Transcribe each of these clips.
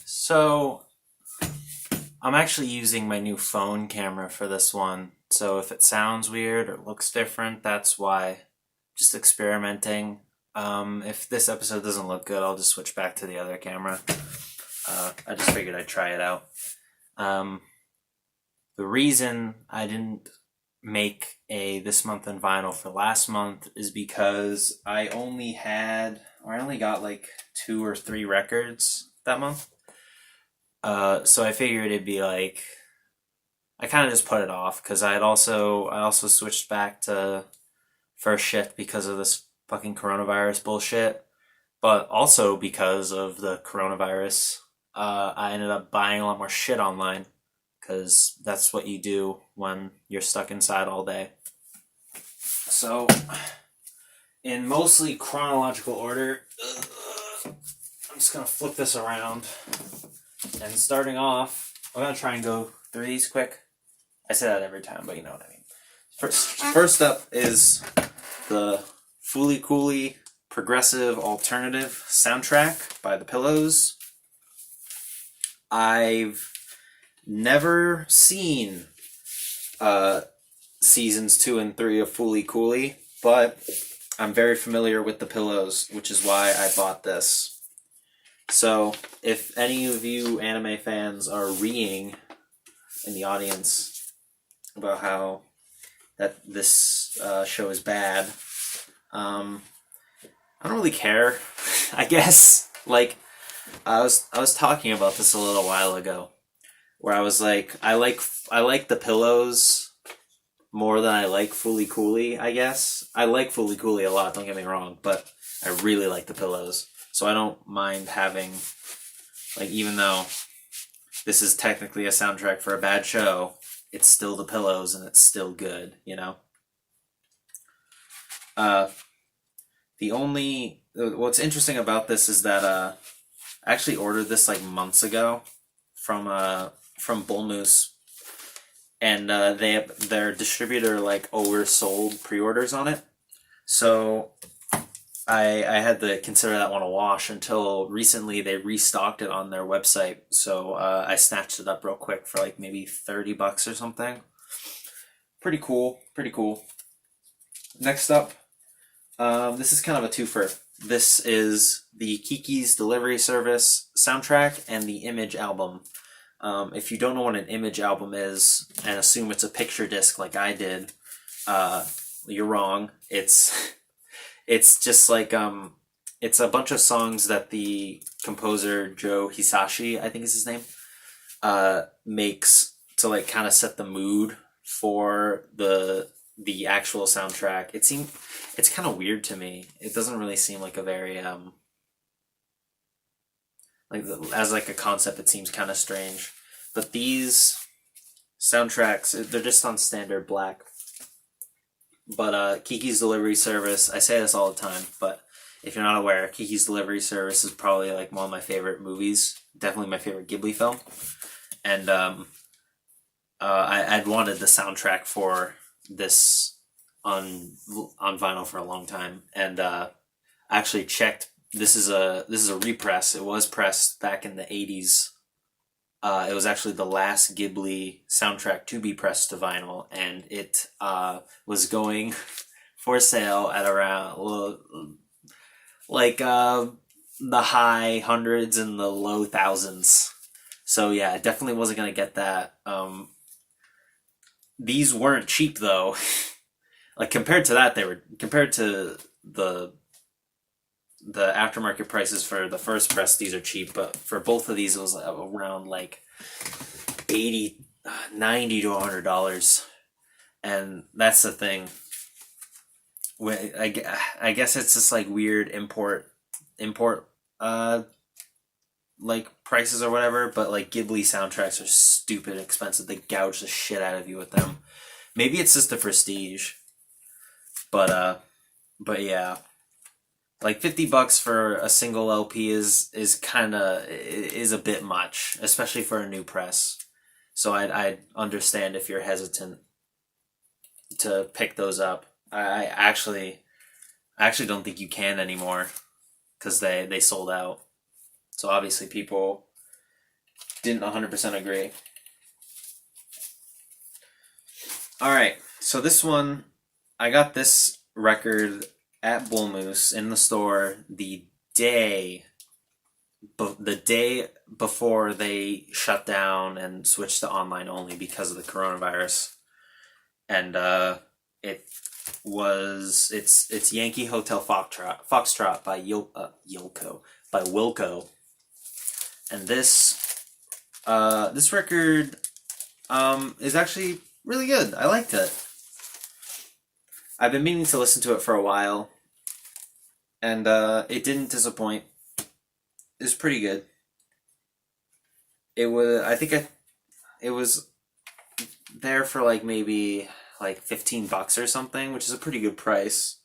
So, I'm actually using my new phone camera for this one. So, if it sounds weird or looks different, that's why. Just experimenting. If this episode doesn't look good, I'll just switch back to the other camera. I just figured I'd try it out. Um, the reason I didn't make a this month in vinyl for last month is because I only got like 2 or 3 records that month. So I figured it'd be like I kind of just put it off because I also switched back to first shift because of this fucking coronavirus bullshit, but also because of the coronavirus, I ended up buying a lot more shit online because that's what you do when you're stuck inside all day. So, in mostly chronological order, I'm just gonna flip this around. And starting off, I'm gonna try and go through these quick. I say that every time, but you know what I mean. First up is the Fooly Cooly Progressive Alternative soundtrack by The Pillows. I've never seen seasons 2 and 3 of Fooly Cooly, but I'm very familiar with The Pillows, which is why I bought this. So, if any of you anime fans are reeing in the audience about how that this show is bad, I don't really care. I guess I was talking about this a little while ago, where I was like, I like the Pillows more than I like Fooly Cooly. I guess I like Fooly Cooly a lot. Don't get me wrong, but I really like the Pillows. So I don't mind having, like, even though this is technically a soundtrack for a bad show, it's still The Pillows and it's still good, you know? Uh, what's interesting about this is that, I actually ordered this like months ago from Bull Moose, and, their distributor like oversold pre-orders on it. So I had to consider that one a wash until recently they restocked it on their website. So I snatched it up real quick for like maybe $30 or something. Pretty cool. Pretty cool. Next up, this is kind of a twofer. This is the Kikis Delivery Service soundtrack and the Image album. If you don't know what an Image album is and assume it's a picture disc like I did, you're wrong. It's just like it's a bunch of songs that the composer Joe Hisashi, I think is his name, makes to like kind of set the mood for the actual soundtrack. It's kind of weird to me. It doesn't really seem like a very like as like a concept. It seems kind of strange. But these soundtracks, they're just on standard black. But Kiki's Delivery Service, I say this all the time, but if you're not aware, Kiki's Delivery Service is probably like one of my favorite movies. Definitely my favorite Ghibli film. And I'd wanted the soundtrack for this on vinyl for a long time, and I actually checked. This is a repress. It was pressed back in the '80s. It was actually the last Ghibli soundtrack to be pressed to vinyl, and it was going for sale at around the high hundreds and the low thousands. So yeah, I definitely wasn't gonna get that. These weren't cheap though. Like compared to that, they were compared to the aftermarket prices for the first press. These are cheap, but for both of these, it was around like 80, 90 to $100, and that's the thing. I guess it's just like weird import like prices or whatever, but like Ghibli soundtracks are stupid expensive. They gouge the shit out of you with them. Maybe it's just the prestige, but yeah, like $50 for a single LP is kind of is a bit much, especially for a new press. So I understand if you're hesitant to pick those up. I actually don't think you can anymore because they sold out. So obviously people didn't 100% agree. Alright, so this one, I got this record at Bull Moose in the store the day before they shut down and switched to online only because of the coronavirus. And it's Yankee Hotel Foxtrot by Wilco. And this record is actually really good. I liked it. I've been meaning to listen to it for a while, and it didn't disappoint. It was pretty good. It was there for like maybe like $15 or something, which is a pretty good price.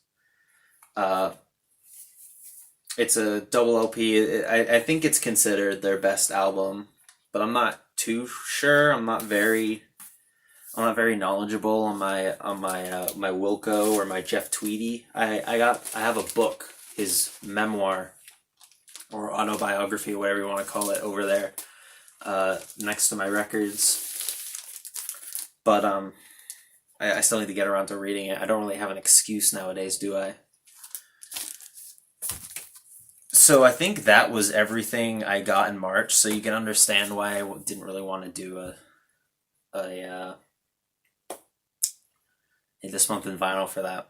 It's a double LP. I think it's considered their best album, but I'm not too sure. I'm not very knowledgeable on my my Wilco or my Jeff Tweedy. I have a book, his memoir or autobiography, whatever you want to call it, over there, next to my records. But I still need to get around to reading it. I don't really have an excuse nowadays, do I? So I think that was everything I got in March. So you can understand why I didn't really want to do a this month in vinyl for that.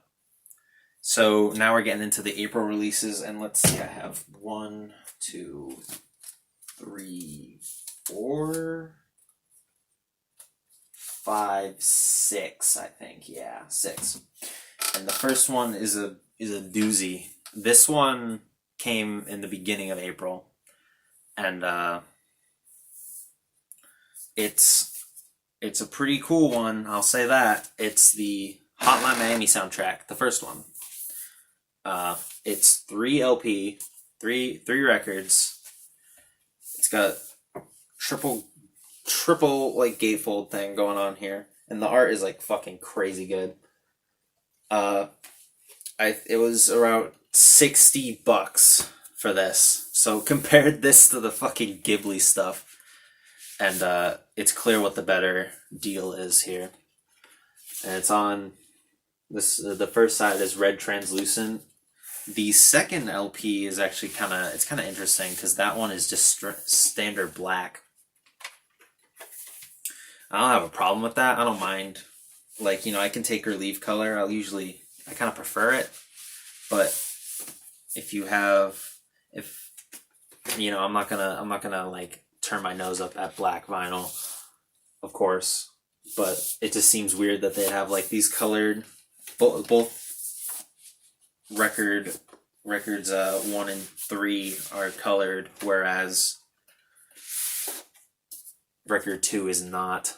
So now we're getting into the April releases, and let's see, I have 1, 2, 3, 4, 5, 6, I think. Yeah, 6. And the first one is a doozy. This one came in the beginning of April, and it's a pretty cool one, I'll say that. It's the Hotline Miami soundtrack, the first one. It's 3 LP, three records. It's got triple like gatefold thing going on here, and the art is like fucking crazy good. It was around $60 for this. So compared this to the fucking Ghibli stuff, and it's clear what the better deal is here. And it's on this. The first side is red translucent. The second LP is actually kind of interesting because that one is just standard black. I don't have a problem with that. I don't mind. Like, I can take or leave color. I kind of prefer it. But if I'm not gonna like turn my nose up at black vinyl, of course. But it just seems weird that they have like these colored, both records 1 and 3 are colored, whereas record 2 is not.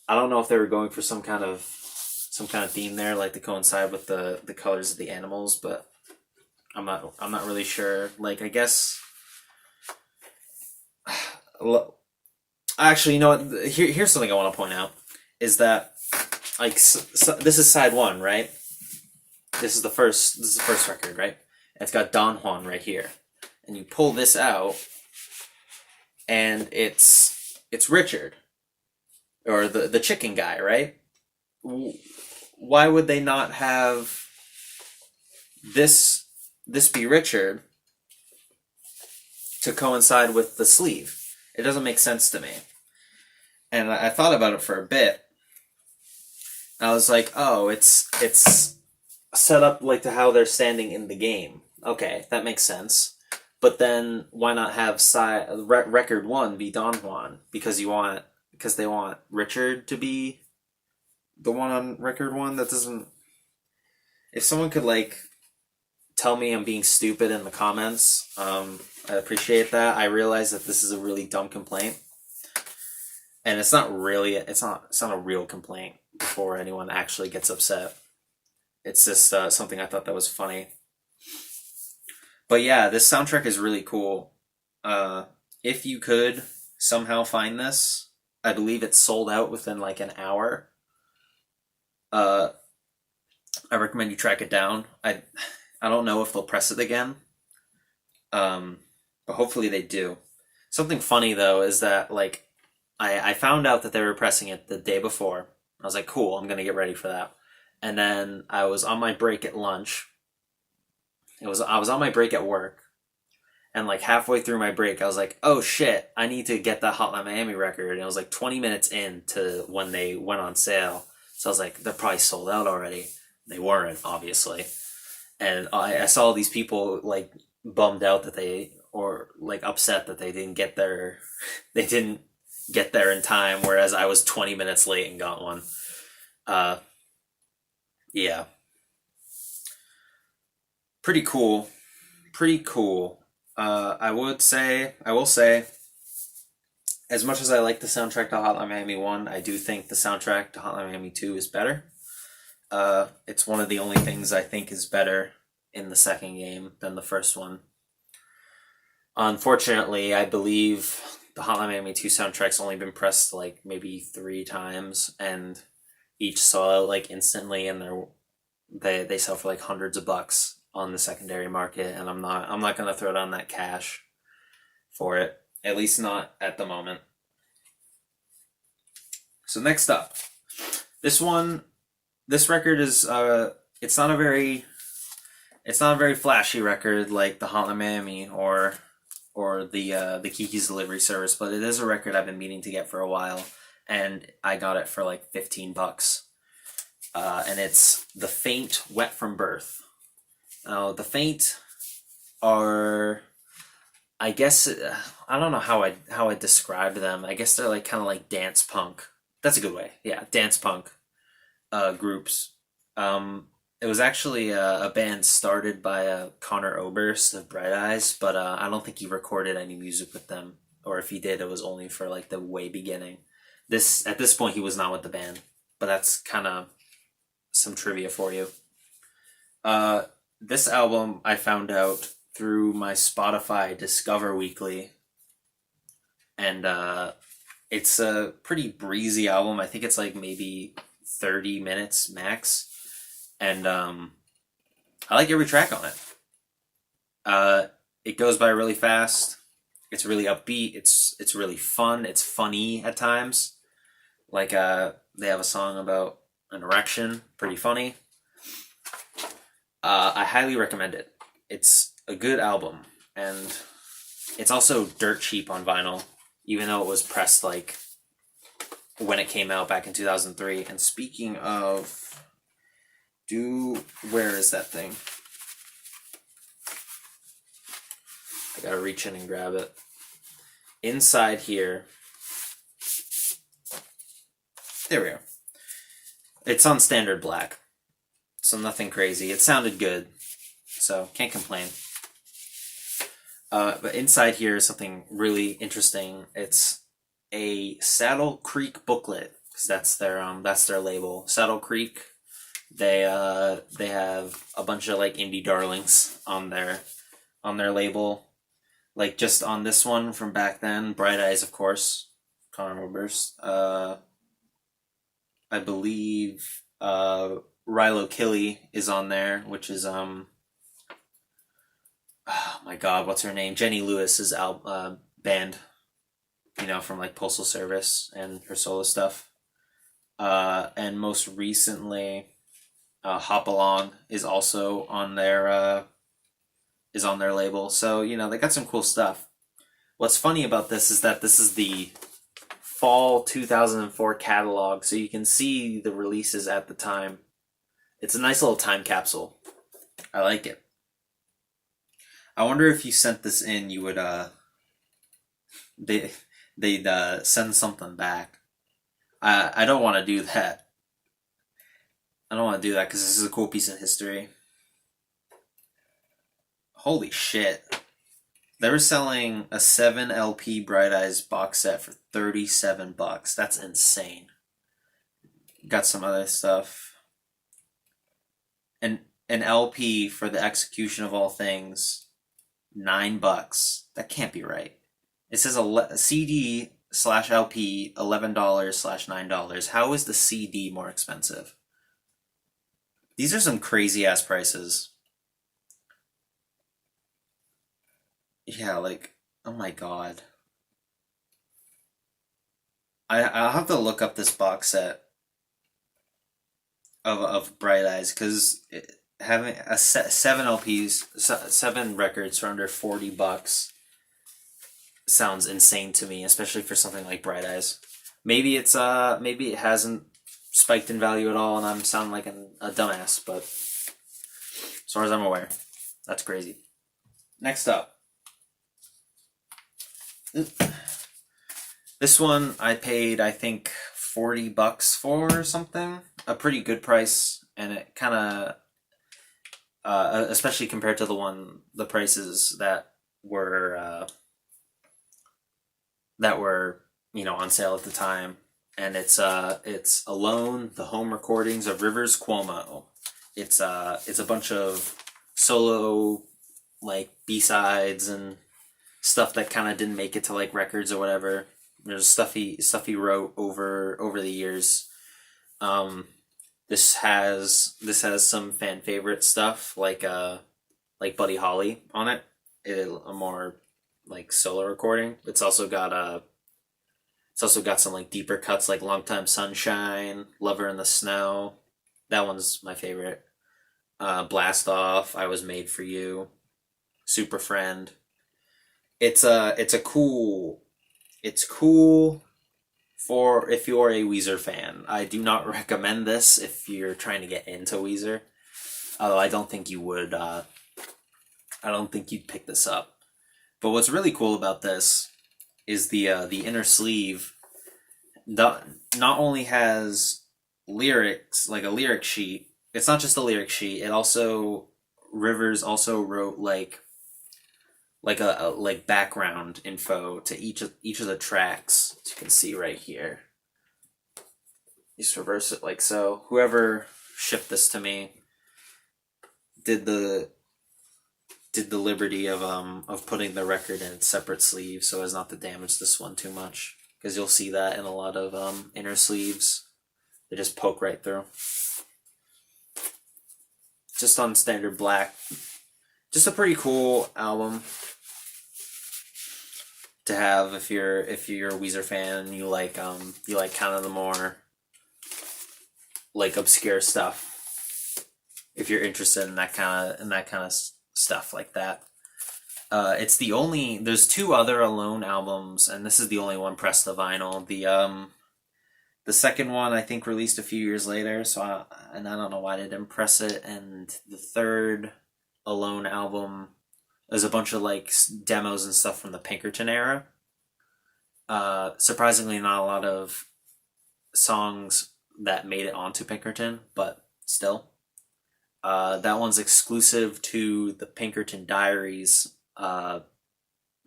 I don't know if they were going for some kind of theme there, like to coincide with the colors of the animals, but I'm not really sure. Like, I guess. Actually, here's something I want to point out is that, like, so this is side 1, right? This is the first record, right? And it's got Don Juan right here, and you pull this out, and it's Richard, or the chicken guy, right? Why would they not have this be Richard to coincide with the sleeve? It doesn't make sense to me. And I thought about it for a bit. I was like, oh, it's set up like to how they're standing in the game. Okay, that makes sense. But then why not have record 1 be Don Juan? Because they want Richard to be the one on record 1. That doesn't. If someone could like tell me I'm being stupid in the comments, I appreciate that. I realize that this is a really dumb complaint, and it's not a real complaint before anyone actually gets upset. It's just something I thought that was funny. But yeah, this soundtrack is really cool. If you could somehow find this, I believe it's sold out within like an hour. I recommend you track it down. I don't know if they'll press it again. But Hopefully they do. Something funny though is that like I found out that they were pressing it the day before. I was like, cool, I'm gonna get ready for that. And then I was on my break at lunch. I was on my break at work, and like halfway through my break, I was like, oh shit, I need to get that Hotline Miami record. And it was like 20 minutes in to when they went on sale. So I was like, they're probably sold out already. They weren't, obviously. And I saw these people like bummed out that they, or like upset that they didn't get there in time, whereas I was 20 minutes late and got one. Uh, yeah, pretty cool. Pretty cool. I will say, as much as I like the soundtrack to Hotline Miami 1, I do think the soundtrack to Hotline Miami 2 is better. It's one of the only things I think is better in the second game than the first one. Unfortunately, I believe the Hotline Miami 2 soundtrack's only been pressed like maybe 3 times, and each sold out like instantly, and they sell for like hundreds of bucks on the secondary market, and I'm not gonna throw down that cash for it, at least not at the moment. So next up, this one, this record is it's not a very flashy record like the Hotline Miami or the Kikis delivery service, but it is a record I've been meaning to get for a while, and I got it for like 15 bucks. And it's The Faint, Wet from Birth. Now, The Faint are, I guess, I don't know how I describe them. I guess they're like kind of like dance punk. That's a good way. Yeah, dance punk groups. It was actually a band started by Connor Oberst of Bright Eyes, but I don't think he recorded any music with them, or if he did, it was only for like the way beginning. This At this point, he was not with the band, but that's kind of some trivia for you. This album I found out through my Spotify Discover Weekly, and it's a pretty breezy album. I think it's like maybe 30 minutes max, and I like every track on it. It goes by really fast. It's really upbeat. It's really fun. It's funny at times. Like they have a song about an erection, pretty funny. I highly recommend it. It's a good album, and it's also dirt cheap on vinyl, even though it was pressed like when it came out back in 2003. And speaking of, where is that thing? I gotta reach in and grab it. Inside here, there we go. It's on standard black, so nothing crazy. It sounded good, so can't complain. But inside here is something really interesting. It's a Saddle Creek booklet, because that's their label. Saddle Creek. They have a bunch of like indie darlings on their label. Like just on this one from back then, Bright Eyes, of course, Connor Oberst. I believe Rilo Killy is on there, which is oh my god, what's her name? Jenny Lewis's band, from like Postal Service and her solo stuff. And most recently, Hop Along is also on their label. So they got some cool stuff. What's funny about this is that this is the fall 2004 catalog, so you can see the releases at the time. It's a nice little time capsule. I like it. I wonder if you sent this in, you would they'd send something back. I don't want to do that. I don't want to do that because this is a cool piece of history. Holy shit. They were selling a 7 LP Bright Eyes box set for 37 bucks. That's insane. Got some other stuff. An LP for The Execution of All Things, $9. That can't be right. It says a CD/LP $11/$9. How is the CD more expensive? These are some crazy ass prices. Yeah, like Oh my god. I'll have to look up this box set of Bright Eyes because having seven LPs, seven records for under $40 sounds insane to me, especially for something like Bright Eyes. Maybe it hasn't spiked in value at all, and I'm sounding like a dumbass. But as far as I'm aware, that's crazy. Next up, this one I paid I think $40 for or something, a pretty good price, and it kind of, especially compared to the prices that were on sale at the time, and it's Alone, the home recordings of Rivers Cuomo. It's a bunch of solo like B-sides and stuff that kind of didn't make it to like records or whatever. There's stuff he wrote over the years. Um, this has some fan favorite stuff like Buddy Holly on it. A more like solo recording. It's also got some like deeper cuts like Long Time Sunshine, Lover in the Snow. That one's my favorite. Blast Off, I Was Made for You, Super Friend. It's cool for if you're a Weezer fan. I do not recommend this if you're trying to get into Weezer. Although I don't think you would. I don't think you'd pick this up. But what's really cool about this is the inner sleeve. Not only has lyrics like a lyric sheet. It's not just a lyric sheet. It also Rivers also wrote like background info to each of the tracks. As you can see right here. Just reverse it like so. Whoever shipped this to me did the liberty of putting the record in its separate sleeve so as not to damage this one too much, because you'll see that in a lot of inner sleeves. They just poke right through. Just on standard black. Just a pretty cool album to have if you're a Weezer fan and you like kind of the more like obscure stuff. If you're interested in that kind of stuff like that. There's two other Alone albums, and this is the only one pressed to vinyl. The second one I think released a few years later, and I don't know why they didn't press it. And the third Alone album is a bunch of like demos and stuff from the Pinkerton era. Surprisingly, not a lot of songs that made it onto Pinkerton, but still. That one's exclusive to the Pinkerton Diaries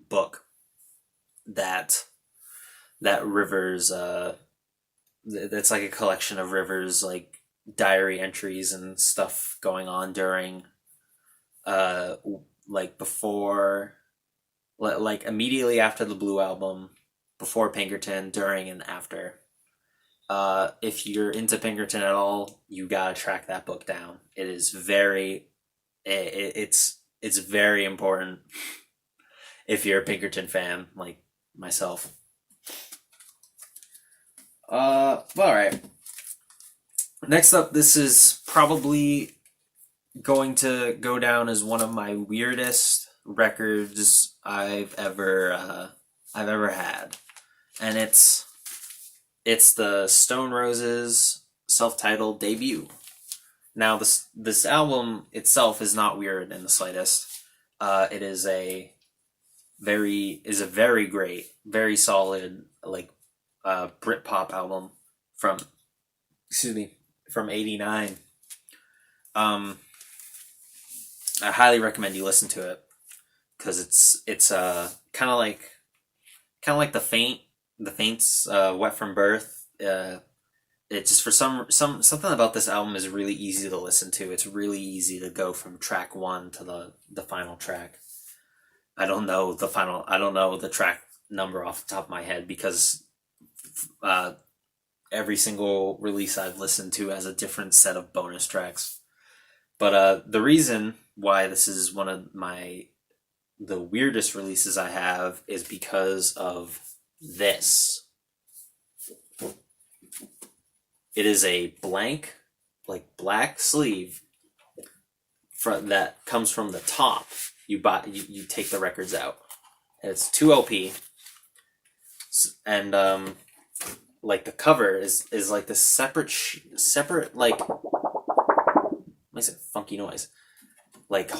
book that Rivers that's like a collection of Rivers like diary entries and stuff going on during like before like immediately after the Blue album, before Pinkerton, during and after. If you're into Pinkerton at all, you gotta track that book down. It is it's very important if you're a Pinkerton fan like myself. All right. Next up, this is probably going to go down as one of my weirdest records I've ever had, and it's the Stone Roses self-titled debut. Now, this album itself is not weird in the slightest. It is a very great, very solid like Britpop album from from '89. I highly recommend you listen to it because it's kind of like the Faint's Wet from Birth. It just for something about this album is really easy to listen to. It's really easy to go from track one to the final track. I don't know the track number off the top of my head because every single release I've listened to has a different set of bonus tracks. But the reason why this is one of my the weirdest releases I have is because of this. It is a blank, like black sleeve that comes from the top. You take the records out. And it's 2 LP, and like the cover is like the separate like, what is it? Funky noise, like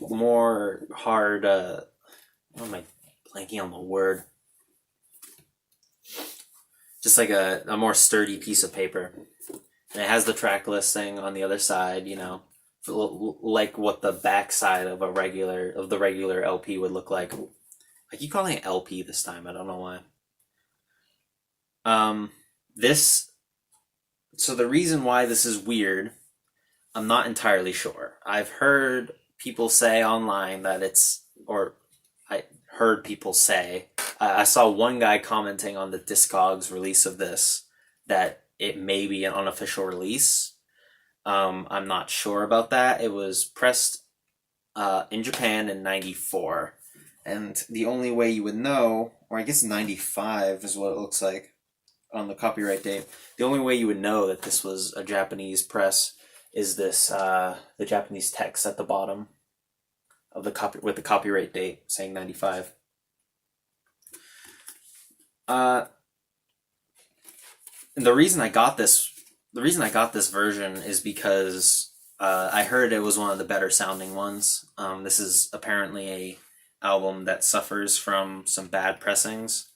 more hard. What am I blanking on the word? Just like a more sturdy piece of paper, and it has the track listing on the other side. Like what the back side of the regular LP would look like. I keep calling it LP this time. I don't know why. So the reason why this is weird, I'm not entirely sure. I've heard people say online that I heard people say, I saw one guy commenting on the Discogs release of this that it may be an unofficial release. I'm not sure about that. It was pressed in Japan in 94. And the only way you would know, or I guess 95 is what it looks like on the copyright date. The only way you would know that this was a Japanese press is this the Japanese text at the bottom of with the copyright date saying 95. And the reason I got this version is because I heard it was one of the better sounding ones. This is apparently a album that suffers from some bad pressings.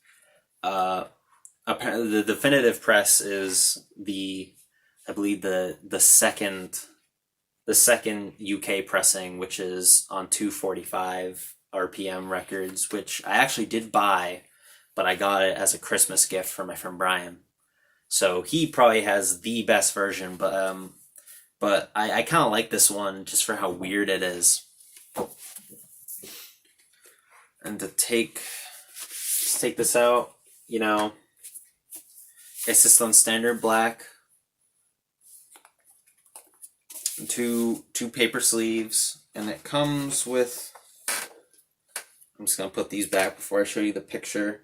Apparently, the definitive press is I believe the second UK pressing, which is on 245 RPM records, which I actually did buy, but I got it as a Christmas gift from my friend Brian. So he probably has the best version, but I kind of like this one just for how weird it is. And let's take this out, it's just on standard black. Two paper sleeves, and it comes with, I'm just gonna put these back before I show you the picture.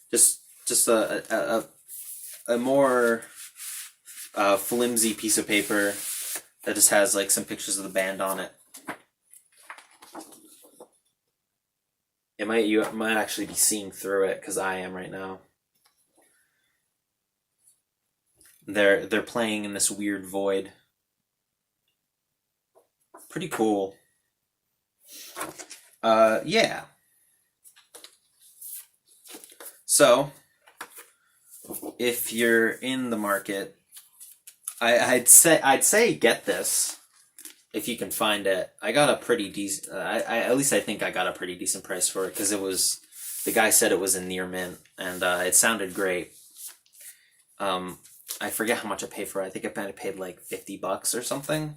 Just a more flimsy piece of paper that just has like some pictures of the band on it. You might actually be seeing through it because I am right now. They're playing in this weird void. Pretty cool. Yeah. So, if you're in the market, I'd say get this if you can find it. I got a pretty decent. At least I think I got a pretty decent price for it because the guy said it was in near mint and it sounded great. I forget how much I paid for it. I think I paid like $50 or something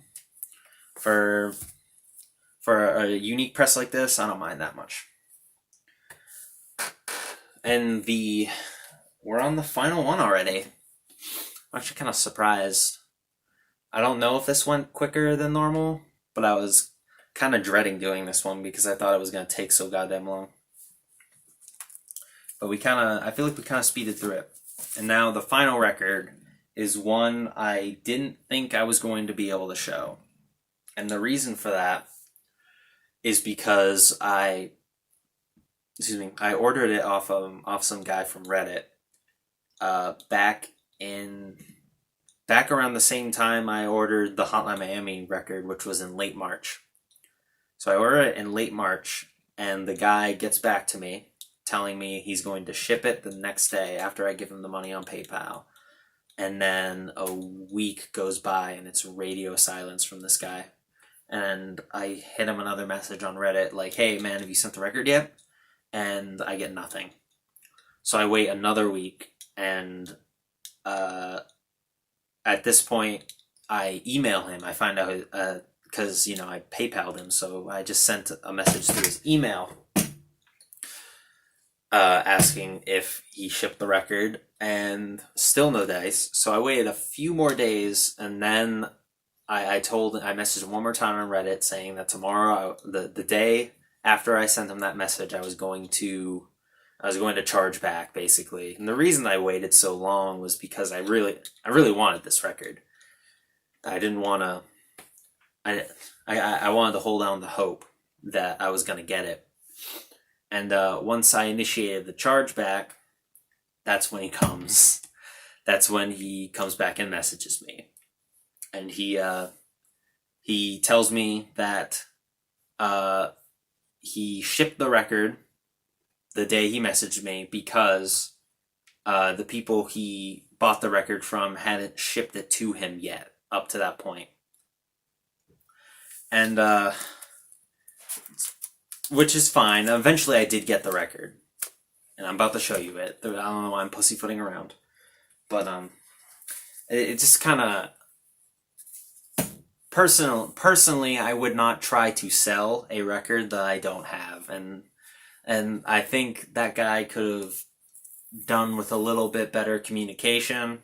for a unique press like this. I don't mind that much. And we're on the final one already. I'm actually kind of surprised. I don't know if this went quicker than normal, but I was kind of dreading doing this one because I thought it was going to take so goddamn long. But I feel like we kind of speeded through it. And now the final record is one I didn't think I was going to be able to show. And the reason for that is because I ordered it off some guy from Reddit back around the same time I ordered the Hotline Miami record, which was in late March. So I ordered it in late March, and the guy gets back to me telling me he's going to ship it the next day after I give him the money on PayPal. And then a week goes by and it's radio silence from this guy. And I hit him another message on Reddit like, hey man, have you sent the record yet? And I get nothing. So I wait another week, and at this point I email him. I find out because I PayPal'd him, so I just sent a message through his email asking if he shipped the record, and still no dice. So I waited a few more days, and then I messaged him one more time on Reddit saying that tomorrow, the day after I sent him that message, I was going to charge back, basically. And the reason I waited so long was because I really wanted this record. I didn't want to. I wanted to hold on to hope that I was going to get it. And once I initiated the chargeback, that's when he comes. That's when he comes back and messages me, and he tells me that he shipped the record the day he messaged me because the people he bought the record from hadn't shipped it to him yet up to that point. And which is fine. Eventually I did get the record, and I'm about to show you it. I don't know why I'm pussyfooting around, but it just kind of personally I would not try to sell a record that I don't have, and I think that guy could have done with a little bit better communication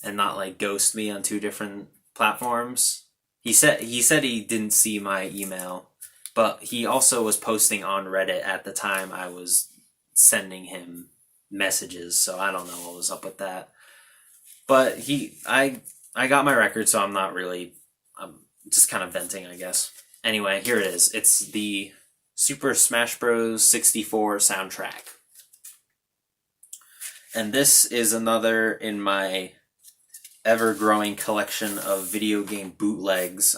and not like ghost me on 2 different platforms. He said he didn't see my email, but he also was posting on Reddit at the time I was sending him messages, so I don't know what was up with that. But I got my record, so I'm just kind of venting, I guess. Anyway, here it is. It's the Super Smash Bros. 64 soundtrack. And this is another in my ever-growing collection of video game bootlegs.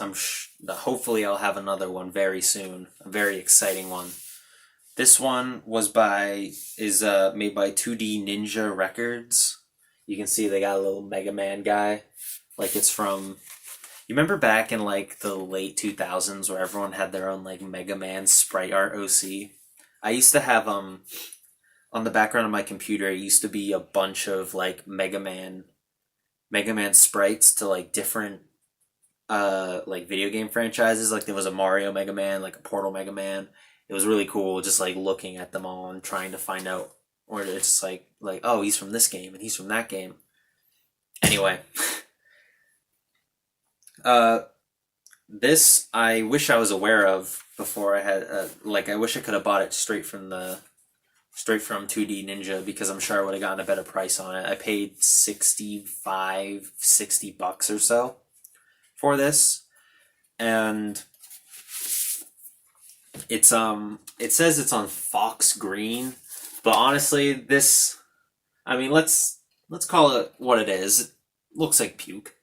Hopefully I'll have another one very soon. A very exciting one. This one is made by 2D Ninja Records. You can see they got a little Mega Man guy. Like it's from... You remember back in like the late 2000s where everyone had their own like Mega Man sprite art OC? I used to have on the background of my computer, it used to be a bunch of like Mega Man sprites to like different like video game franchises. Like there was a Mario Mega Man, like a Portal Mega Man. It was really cool just like looking at them all and trying to find out, or it's just like oh, he's from this game and he's from that game. Anyway, this I wish I was aware of before I had I wish I could have bought it straight from 2D Ninja, because I'm sure I would have gotten a better price on it. I paid $60 or so for this, and it says it's on Fox Green, but honestly, let's call it what it is. It looks like puke.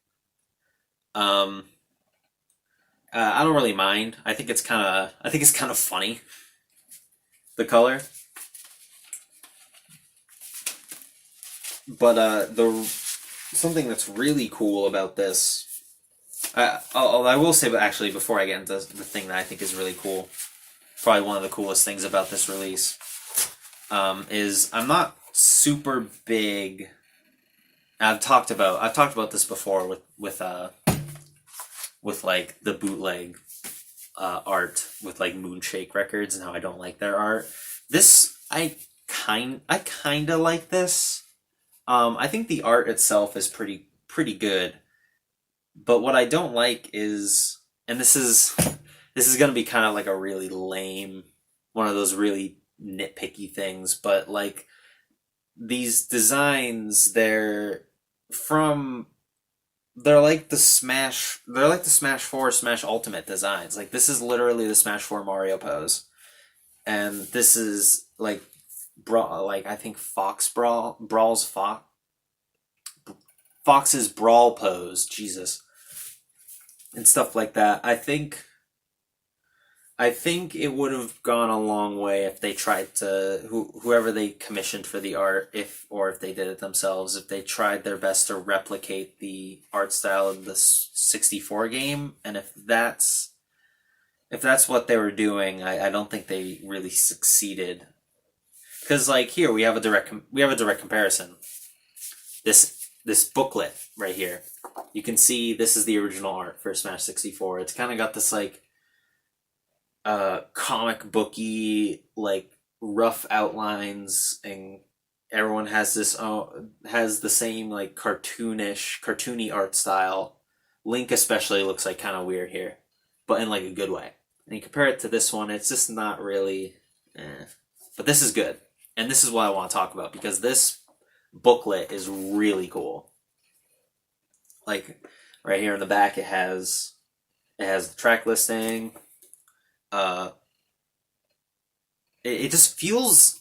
I don't really mind. I think it's kind of funny, the color. But something that's really cool about this, I will say, but actually before I get into the thing that I think is really cool, probably one of the coolest things about this release, is I'm not super big. I've talked about this before with like the bootleg art with like Moonshake Records and how I don't like their art. This I kind of like this. I think the art itself is pretty good, but what I don't like is, and this is gonna be kind of like a really lame, one of those really nitpicky things, but like these designs, they're like the Smash 4 Smash Ultimate designs. Like this is literally the Smash 4 Mario pose, and this is like I think Fox's Brawl pose, Jesus, and stuff like that. I think it would have gone a long way if they tried to, whoever they commissioned for the art, if they did it themselves, if they tried their best to replicate the art style of the 64 game, and if that's what they were doing, I don't think they really succeeded. Because like here we have a direct comparison. This booklet right here, you can see this is the original art for Smash 64. It's kind of got this like comic booky like rough outlines, and everyone has the same like cartoony art style. Link especially looks like kind of weird here, but in like a good way. And you compare it to this one, it's just not really. But this is good, and this is what I want to talk about because this booklet is really cool. Like right here in the back, it has the track listing. It just feels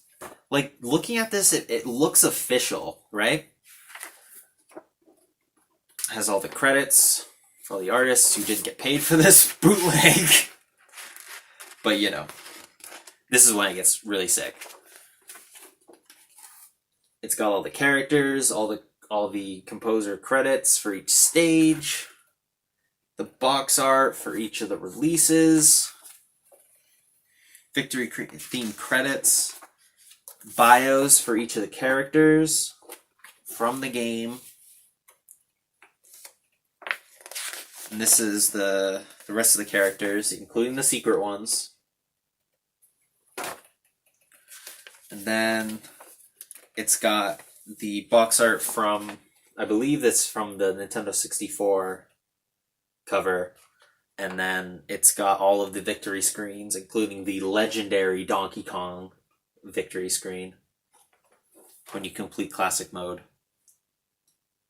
like looking at this. It looks official, right? It has all the credits for all the artists who didn't get paid for this bootleg. But you know, this is when it gets really sick. It's got all the characters, all the composer credits for each stage, the box art for each of the releases, victory theme credits, bios for each of the characters from the game. And this is the rest of the characters, including the secret ones. And then it's got the box art from, I believe it's from the Nintendo 64 cover. And then it's got all of the victory screens, including the legendary Donkey Kong victory screen when you complete classic mode.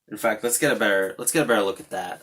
In fact, let's get a better look at that.